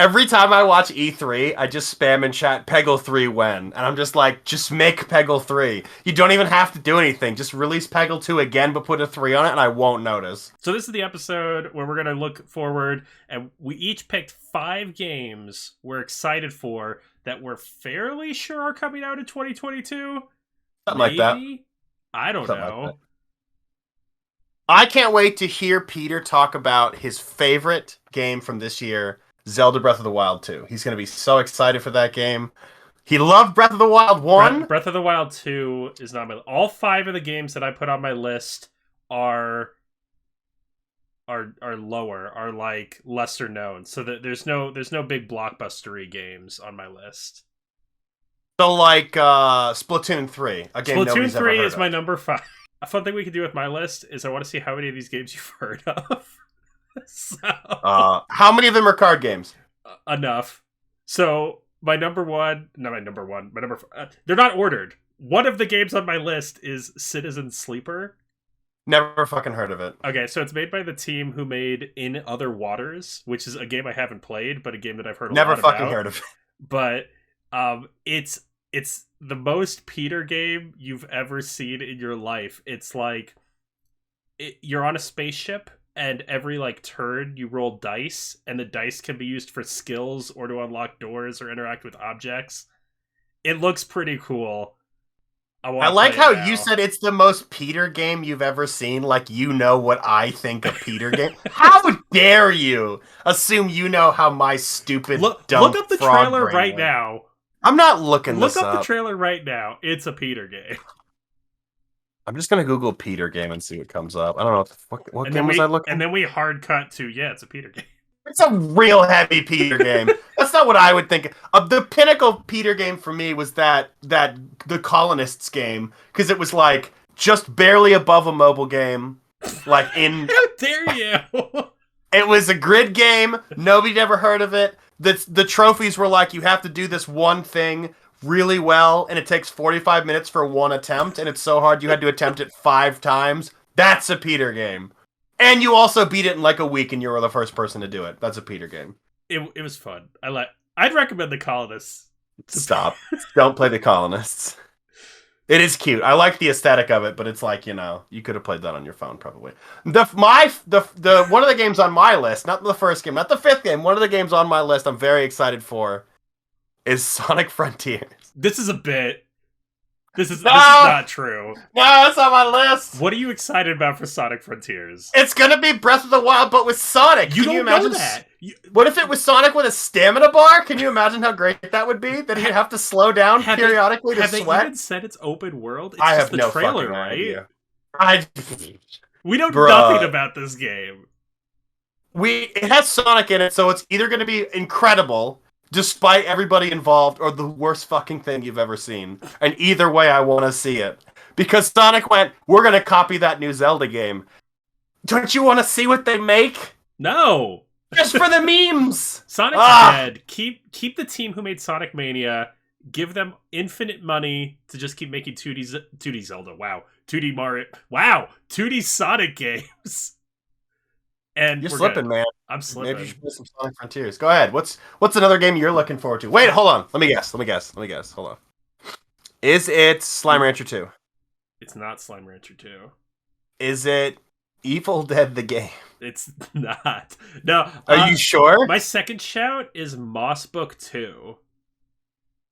Every time I watch E3, I just spam in chat Peggle 3 when. And I'm just like, just make Peggle 3. You don't even have to do anything. Just release Peggle 2 again, but put a 3 on it, and I won't notice. So this is the episode where we're going to look forward, and we each picked 5 games we're excited for that we're fairly sure are coming out in 2022. Something like that. I don't Something know. like that. I can't wait to hear Peter talk about his favorite game from this year, Zelda Breath of the Wild 2. He's going to be so excited for that game. He loved Breath of the Wild 1. Breath of the Wild 2 is not my... All 5 of the games that I put on my list are lower, are like lesser known. So that there's no big blockbustery games on my list. So like Splatoon 3, a game nobody's ever heard of. Splatoon 3 is my number 5. A fun thing we can do with my list is I want to see how many of these games you've heard of. So how many of them are card games? Enough. So my number 1, not my number 1, my number they're not ordered. One of the games on my list is Citizen Sleeper. Never fucking heard of it. Okay, so it's made by the team who made In Other Waters, which is a game I haven't played, but a game that I've heard a lot about. Never fucking heard of it. But it's the most Peter game you've ever seen in your life. It's like you're on a spaceship, and every like turn you roll dice, and the dice can be used for skills or to unlock doors or interact with objects. It looks pretty cool. I like how you said it's the most Peter game you've ever seen, like you know what I think a Peter game. How dare you assume you know how my stupid dumb look up the trailer right now. I'm not looking this up. Look up the trailer right now. It's a Peter game. I'm just gonna Google Peter game and see what comes up. I don't know what game was I looking. And then we hard cut to it's a Peter game. It's a real heavy Peter game. That's not what I would think. The pinnacle Peter game for me was that the Colonists game, because it was like just barely above a mobile game. Like in how dare you? It was a grid game. Nobody'd ever heard of it. The trophies were like you have to do this one thing really well, and it takes 45 minutes for one attempt, and it's so hard you had to attempt it 5 times. That's a Peter game. And you also beat it in like a week, and you were the first person to do it. That's a Peter game. It was fun. I'd recommend the Colonists. Stop. Don't play the Colonists. It is cute. I like the aesthetic of it, but it's like, you could have played that on your phone probably. The one of the games on my list, not the first game, not the 5th game, one of the games on my list I'm very excited for is Sonic Frontiers. This is a bit. This is not true. No, it's on my list. What are you excited about for Sonic Frontiers? It's gonna be Breath of the Wild, but with Sonic. Can you imagine that? What if it was Sonic with a stamina bar? Can you imagine how great that would be? That he'd have to slow down periodically to sweat? Have they even said it's open world? It's I just have no trailer, fucking right? idea. We know nothing about this game. It has Sonic in it, so it's either going to be incredible, despite everybody involved, or the worst fucking thing you've ever seen. And either way, I want to see it. Because Sonic went, we're going to copy that new Zelda game. Don't you want to see what they make? No! Just for the memes! Sonic's dead. Keep the team who made Sonic Mania. Give them infinite money to just keep making 2D Zelda. Wow. 2D Mario. Wow. 2D Sonic games. And you're slipping, man. I'm slipping. Maybe you should play some Sonic Frontiers. Go ahead. What's another game you're looking forward to? Wait, hold on. Let me guess. Hold on. Is it Slime Rancher 2? It's not Slime Rancher 2. Is it Evil Dead the game? It's not. No. Are you sure? My second shout is Moss Book 2.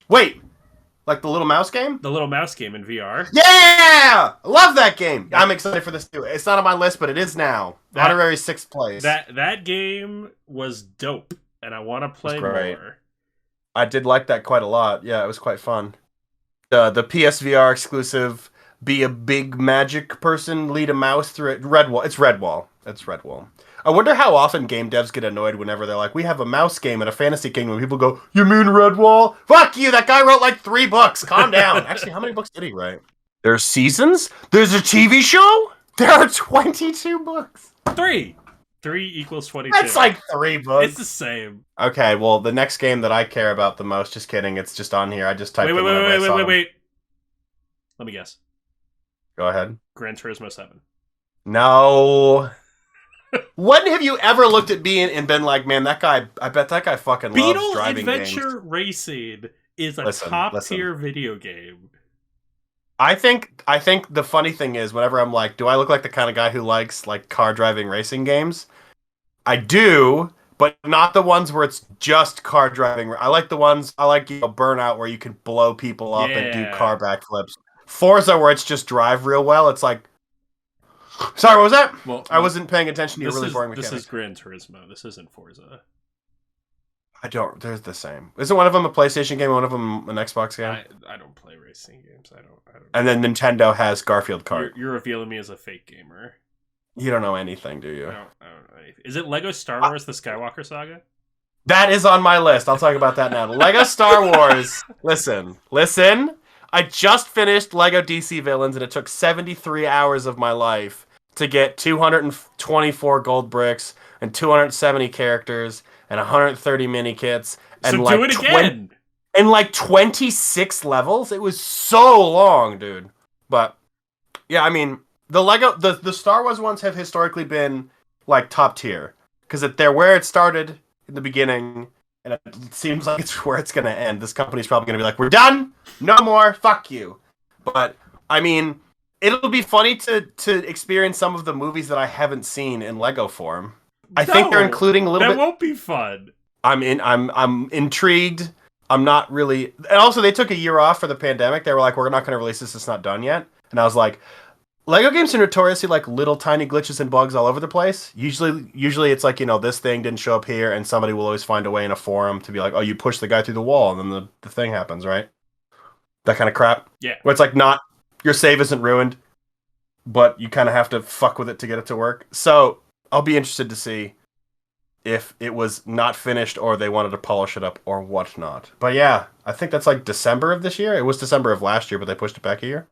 Wait. Like the little mouse game? The little mouse game in VR. Yeah! I love that game. I'm excited for this too. It's not on my list, but it is now. Honorary 6th place. That game was dope, and I want to play more. I did like that quite a lot. Yeah, it was quite fun. The PSVR exclusive, be a big magic person, lead a mouse through it. Redwall. It's Redwall. I wonder how often game devs get annoyed whenever they're like, we have a mouse game in a fantasy kingdom. People go, you mean Redwall? Fuck you, that guy wrote like 3 books. Calm down. Actually, how many books did he write? There's seasons? There's a TV show? There are 22 books. 3 equals 22. That's like 3 books. It's the same. Okay, well, the next game that I care about the most, just kidding, it's just on here. I just typed Wait. Let me guess. Go ahead. Gran Turismo 7. No. When have you ever looked at me and been like, man, that guy, I bet that guy fucking loves Beetle driving Adventure games. Racing is a Listen, top listen. tier video game. I think the funny thing is, whenever I'm like, do I look like the kind of guy who likes like car driving racing games? I do, but not the ones where it's just car driving. I like the ones I like, Burnout, where you can blow people up and do Yeah. car backflips. Forza, where it's just drive real well. It's like, sorry, what was that? Well, I wasn't paying attention to your this really is boring this mechanics. is Gran Turismo. This isn't Forza. I don't. They're the same. Isn't one of them a PlayStation game? One of them an Xbox game? I don't play racing games. I don't. And then Nintendo has Garfield Kart. You're revealing me as a fake gamer. You don't know anything, do you? I don't know anything. Is it Lego Star Wars: The Skywalker Saga? That is on my list. I'll talk about that now. Lego Star Wars. Listen. I just finished Lego DC Villains, and it took 73 hours of my life to get 224 gold bricks and 270 characters and 130 mini kits and So like do it again. and like 26 levels. It was so long, dude. But yeah, I mean, the Star Wars ones have historically been like top tier because they're where it started in the beginning, and it seems like it's where it's gonna end. This company's probably gonna be like, we're done, no more, fuck you. But I mean, it'll be funny to experience some of the movies that I haven't seen in Lego form. I think they're including a little bit. That won't be fun. I'm intrigued. I'm not really. And also, they took a year off for the pandemic. They were like, we're not going to release this. It's not done yet. And I was like, Lego games are notoriously like little tiny glitches and bugs all over the place. Usually it's like, this thing didn't show up here, and somebody will always find a way in a forum to be like, oh, you push the guy through the wall, and then the thing happens, right? That kind of crap. Yeah. Where it's like not your save isn't ruined, but you kind of have to fuck with it to get it to work. So I'll be interested to see if it was not finished or they wanted to polish it up or whatnot. But yeah, I think that's like December of this year. It was December of last year, but they pushed it back a year.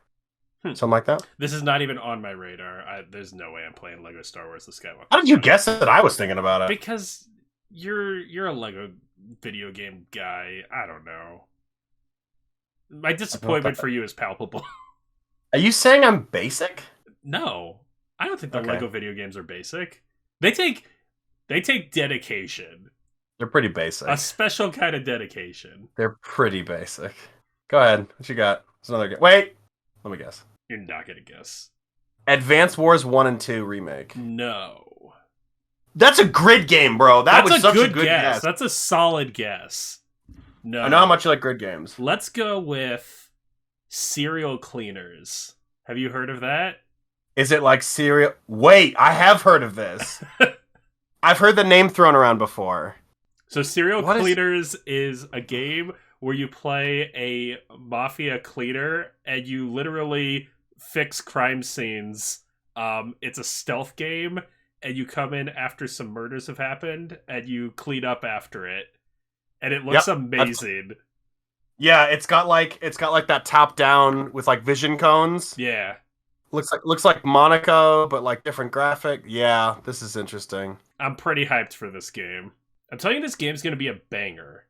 Something like that. This is not even on my radar. There's no way I'm playing Lego Star Wars: The Skywalker. How did you guess that I was thinking about it? Because you're a Lego video game guy. I don't know. My disappointment for you is palpable. Are you saying I'm basic? No, I don't think the Okay. Lego video games are basic. They take dedication. They're pretty basic. A special kind of dedication. They're pretty basic. Go ahead. What you got? There's another guess. Wait. Let me guess. You're not gonna guess. Advance Wars 1 and 2 remake. No. That's a grid game, bro. That's was such a good guess. That's a solid guess. No. I know how much you like grid games. Let's go with Serial Cleaners. Have you heard of that? Is it like cereal? Wait, I have heard of this. I've heard the name thrown around before. So Serial Cleaners is a game where you play a mafia cleaner and you literally fix crime scenes. It's a stealth game, and you come in after some murders have happened and you clean up after it. And it looks amazing. Yeah, it's got like that top down with like vision cones. Yeah. Looks like Monaco, but like different graphic. Yeah, this is interesting. I'm pretty hyped for this game. I'm telling you, this game's gonna be a banger.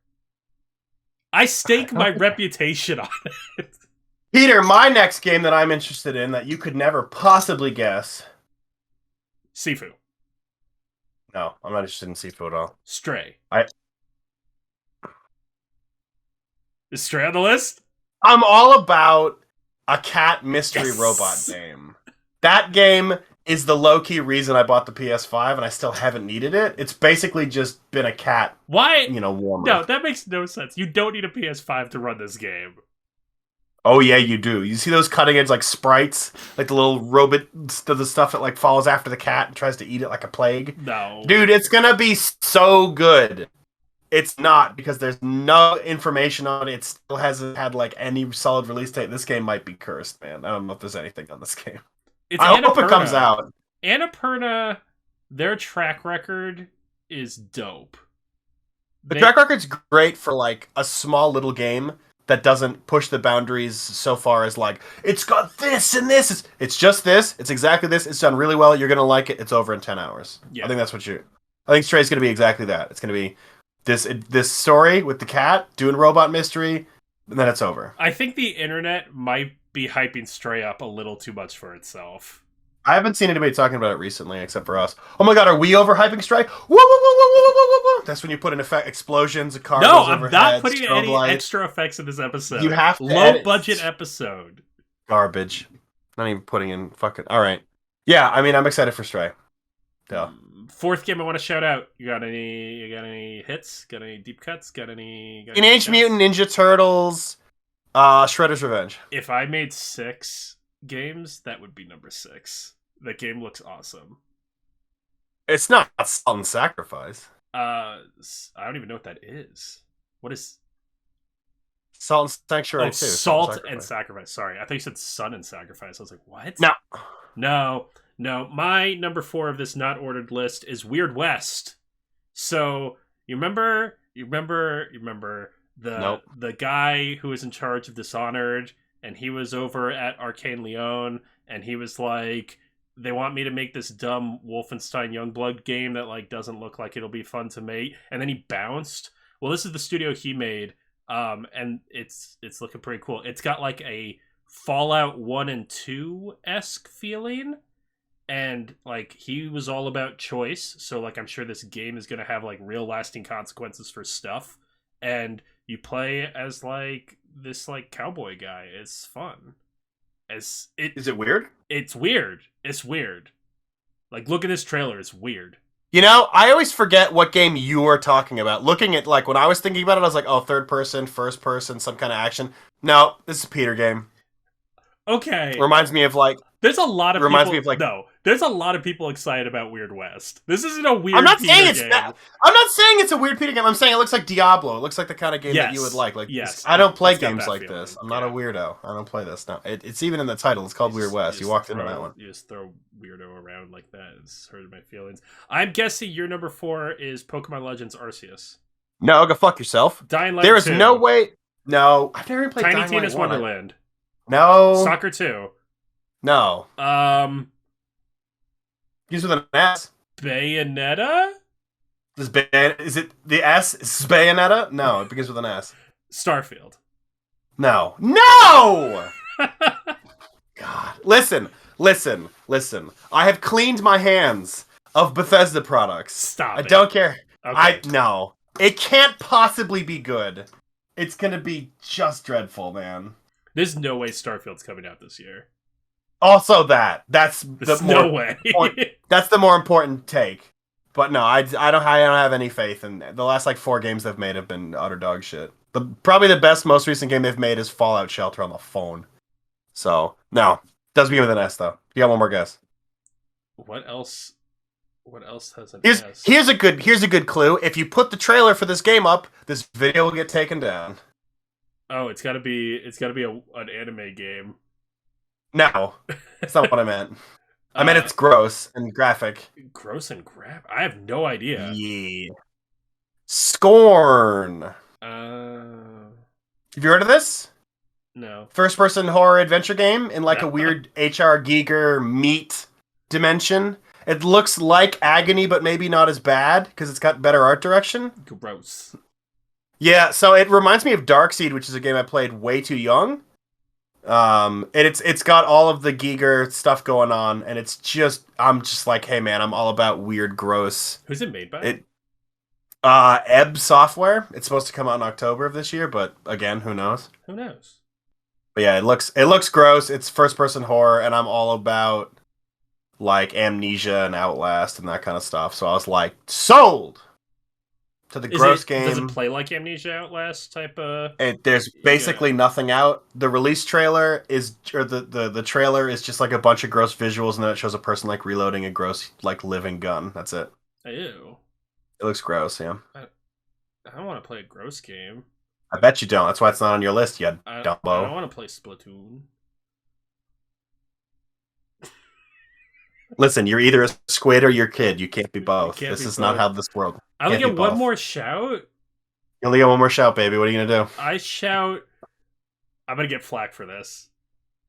I stake my reputation on it. Peter, my next game that I'm interested in that you could never possibly guess. Sifu. No, I'm not interested in Sifu at all. Stray. Is Stray on the list? I'm all about a cat mystery Yes! robot game. That game is the low-key reason I bought the PS5, and I still haven't needed it. It's basically just been a cat, Why? warmer. No, that makes no sense. You don't need a PS5 to run this game. Oh yeah, you do. You see those cutting-edge like sprites? Like the little robot, the stuff that like follows after the cat and tries to eat it like a plague? No. Dude, it's gonna be so good. It's not, because there's no information on it. It still hasn't had like any solid release date. This game might be cursed, man. I don't know if there's anything on this game. It's I hope it Annapurna. comes out. Annapurna, their track record is dope. The track record's great for like a small little game that doesn't push the boundaries so far as like, it's got this and this. It's just this. It's exactly this. It's done really well. You're going to like it. It's over in 10 hours. Yeah. I think that's I think Stray's going to be exactly that. It's going to be this story with the cat doing robot mystery, and then it's over. I think the internet might be hyping Stray up a little too much for itself. I haven't seen anybody talking about it recently, except for us. Oh my god, are we overhyping Stray? Whoa, whoa, whoa, whoa, whoa, whoa, whoa, whoa! That's when you put in effect explosions, a car No, goes I'm not overhead, putting strobe any lights. extra effects in this episode. You have to Low edit. budget episode. Garbage. Not even putting in fucking. All right. Yeah, I mean, I'm excited for Stray. Yeah. Fourth game I want to shout out. You got any hits? Got any deep cuts? Got any Teenage Mutant Ninja Turtles. Shredder's Revenge. If I made 6 games, that would be number 6. That game looks awesome. It's not Salt and Sacrifice. I don't even know what that is. What is Salt and Sanctuary 2. Salt and Sacrifice. Sorry, I thought you said Sun and Sacrifice. I was like, what? No. My number 4 of this not ordered list is Weird West. So you remember the guy who was in charge of Dishonored, and he was over at Arcane Leon, and he was like, they want me to make this dumb Wolfenstein Youngblood game that like doesn't look like it'll be fun to make, and then he bounced. Well, this is the studio he made, and it's looking pretty cool. It's got like a Fallout 1 and 2-esque feeling, and like he was all about choice, so like I'm sure this game is gonna have like real lasting consequences for stuff, and you play as like this like cowboy guy. It's fun. Is it weird? It's weird. It's weird. Like, look at this trailer. It's weird. You know, I always forget what game you were talking about. Looking at, like, when I was thinking about it, I was like, oh, third person, first person, some kind of action. No, this is a Peter game. Okay. Reminds me of, like... There's a lot of reminds people... me of, like... No, there's a lot of people excited about Weird West. This isn't a weird I'm not Peter saying it's game. I'm not saying it's a weird Peter game. I'm saying it looks like Diablo. It looks like the kind of game that you would like. Like, yes. I don't play It's got games that like feeling. this. I'm not a weirdo. I don't play this. No, it's even in the title. It's called Weird West. You walked into that one. You just throw weirdo around like that. It's hurting my feelings. I'm guessing your number 4 is Pokemon Legends Arceus. No, go fuck yourself. Dying Light There is 2. no way... No, I've never even played Tiny Dying Tina's Light 1. Wonderland. No. Soccer 2. No. Begins with an S. Bayonetta? Is it the S? Is Bayonetta? No, it begins with an S. Starfield. No. No! God. Listen. I have cleaned my hands of Bethesda products. Stop I it. don't care. Okay. No. It can't possibly be good. It's gonna be just dreadful, man. There's no way Starfield's coming out this year. Also that's There's no way. That's the more important take. But no, I don't have any faith in the last like 4 games they've made have been utter dog shit. Probably the best, most recent game they've made is Fallout Shelter on the phone. So no, does begin with an S though. You got one more guess? What else has an S? Here's a good clue. If you put the trailer for this game up, this video will get taken down. Oh, it's gotta be an anime game. No, that's not what I meant. I meant it's gross and graphic. Gross and I have no idea. Yeah. Scorn. Have you heard of this? No. First-person horror adventure game in like a weird H.R. Giger meat dimension. It looks like Agony, but maybe not as bad because it's got better art direction. Gross. Yeah, so it reminds me of Darkseid, which is a game I played way too young. It's got all of the Giger stuff going on, and I'm just like, hey man, I'm all about weird, gross. Who's it made by? Ebb Software. It's supposed to come out in October of this year, but again, who knows? Who knows? But yeah, it looks gross. It's first person horror, and I'm all about like Amnesia and Outlast and that kind of stuff. So I was like, sold to the gross game. Does it play like Amnesia Outlast type of? There's basically nothing out. The release trailer the trailer is just like a bunch of gross visuals, and then it shows a person like reloading a gross like living gun. That's it. Ew. It looks gross, yeah. I don't want to play a gross game. I bet you don't. That's why it's not on your list, you dumbo. I don't want to play Splatoon. Listen, you're either a squid or you're a kid. You can't be both. This is not how this world. I only get one more shout. You only get one more shout, baby. What are you gonna do? I shout. I'm gonna get flack for this.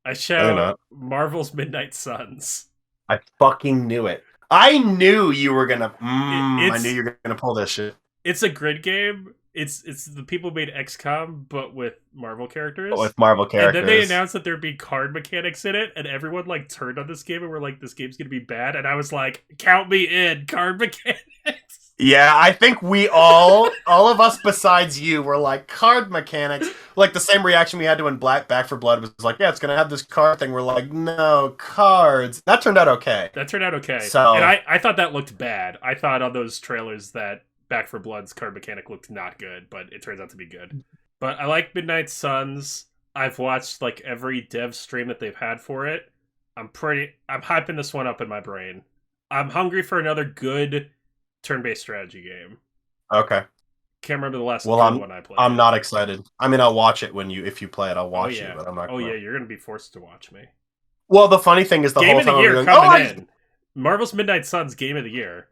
I shout Marvel's Midnight Suns. I fucking knew it. I knew you were gonna. I knew you were gonna pull this shit. It's a grid game. It's the people who made XCOM, but with Marvel characters. With Marvel And characters. then they announced that there'd be card mechanics in it, and everyone like turned on this game and were like, "This game's gonna be bad." And I was like, "Count me in, card mechanics." Yeah, I think we all of us besides you were like, card mechanics. Like the same reaction we had to when Back for Blood was like, yeah, it's gonna have this card thing. We're like, no, cards. That turned out okay. That turned out okay. So, and I thought that looked bad. I thought on those trailers that Back for Blood's card mechanic looked not good, but it turns out to be good. But I like Midnight Suns. I've watched like every dev stream that they've had for it. I'm hyping this one up in my brain. I'm hungry for another good turn-based strategy game. Okay. Can't remember the last one I played. I'm not excited. I mean, I'll watch it if you play it. I'll watch you, but I'm not. Yeah, you're gonna be forced to watch me. Well, the funny thing is the game whole of the time year coming in. Marvel's Midnight Suns game of the year.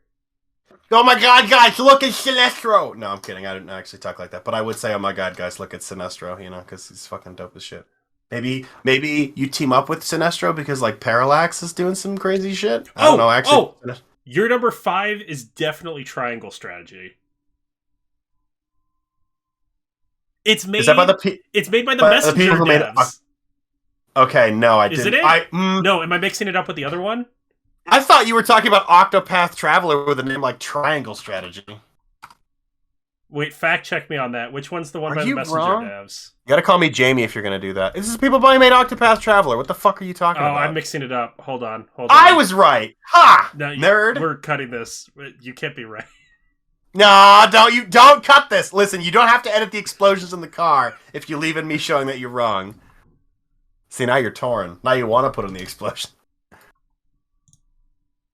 Oh my god, guys, look at Sinestro! No, I'm kidding. I didn't actually talk like that, but I would say, oh my god, guys, look at Sinestro. You know, because he's fucking dope as shit. Maybe you team up with Sinestro because like Parallax is doing some crazy shit. I don't know. Actually, your number 5 is definitely Triangle Strategy. It's made. Is that by it's made by the Messenger people who devs. Made okay, no, I didn't. Is it? No, am I mixing it up with the other one? I thought you were talking about Octopath Traveler with a name like Triangle Strategy. Wait, fact check me on that. Which one's the one by the Messenger devs? You gotta call me Jamie if you're gonna do that. This is people who made Octopath Traveler. What the fuck are you talking about? Oh, I'm mixing it up. Hold on. I was right. Ha! No, nerd. We're cutting this. You can't be right. No, don't cut this. Listen, you don't have to edit the explosions in the car if you leave in me showing that you're wrong. See, now you're torn. Now you want to put in the explosion.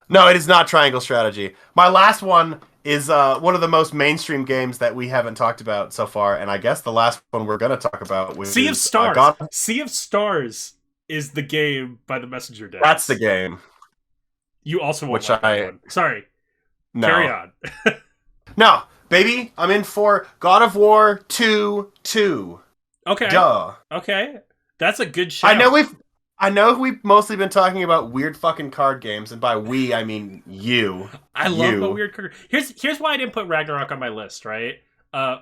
No, it is not Triangle Strategy. My last one is one of the most mainstream games that we haven't talked about so far, and I guess the last one we're going to talk about was Sea of Stars. Sea of Stars is the game by the Messenger devs. That's the game. You also won't like that one. Sorry. No. Carry on. No, baby, I'm in for God of War 2. Okay. Duh. Okay. That's a good show. I know we've mostly been talking about weird fucking card games, and by we I mean you. I love the weird card. Here's why I didn't put Ragnarok on my list, right?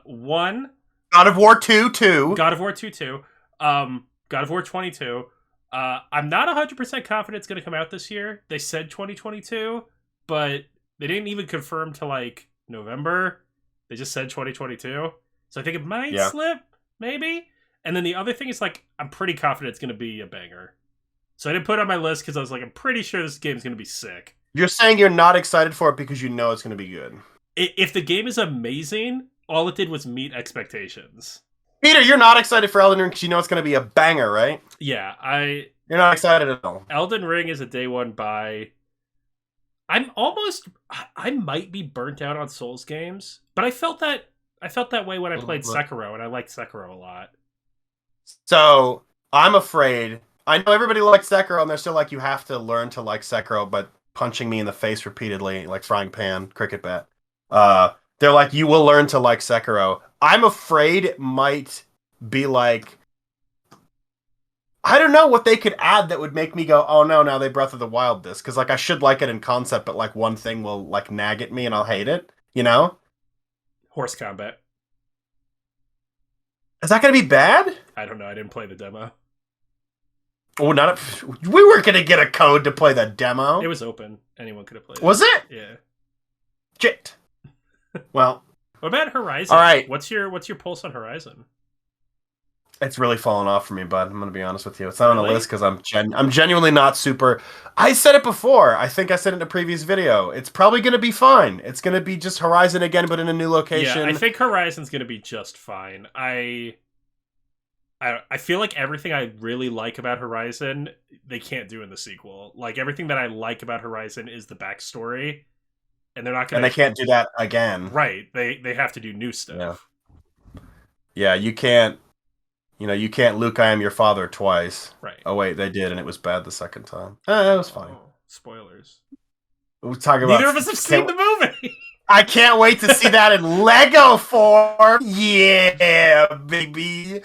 One, God of War 2. God of War 2. God of War 22. I'm not 100% confident it's going to come out this year. They said 2022, but they didn't even confirm to like November. They just said 2022. So I think it might slip, maybe. And then the other thing is like I'm pretty confident it's going to be a banger. So I didn't put it on my list because I was like, I'm pretty sure this game's going to be sick. You're saying you're not excited for it because you know it's going to be good. If the game is amazing, all it did was meet expectations. Peter, you're not excited for Elden Ring because you know it's going to be a banger, right? Yeah, You're not excited at all. Elden Ring is a day one buy. I might be burnt out on Souls games, but I felt that way when I played Sekiro, and I liked Sekiro a lot. So, I'm afraid... I know everybody likes Sekiro, and they're still like, you have to learn to like Sekiro, but punching me in the face repeatedly, like frying pan, cricket bat. They're like, you will learn to like Sekiro. I'm afraid it might be like... I don't know what they could add that would make me go, oh no, now they Breath of the Wild this. Because like I should like it in concept, but like one thing will like nag at me and I'll hate it, you know? Horse combat. Is that going to be bad? I don't know, I didn't play the demo. Oh, we weren't going to get a code to play the demo. It was open. Anyone could have played it. Was it? Yeah. Shit. Well. What about Horizon? All right. What's your pulse on Horizon? It's really fallen off for me, bud. I'm going to be honest with you. It's not on the list because I'm genuinely not super... I said it before. I think I said it in a previous video. It's probably going to be fine. It's going to be just Horizon again, but in a new location. Yeah, I think Horizon's going to be just fine. I feel like everything I really like about Horizon, they can't do in the sequel. Like, everything that I like about Horizon is the backstory, and they're not going to... And they can't do that again. Right. They have to do new stuff. Yeah, you can't... You know, you can't Luke, I am your father twice. Right. Oh, wait, they did, and it was bad the second time. It was fine. Spoilers. We're talking about... Neither of us have seen the movie! I can't wait to see that in Lego form! Yeah, baby!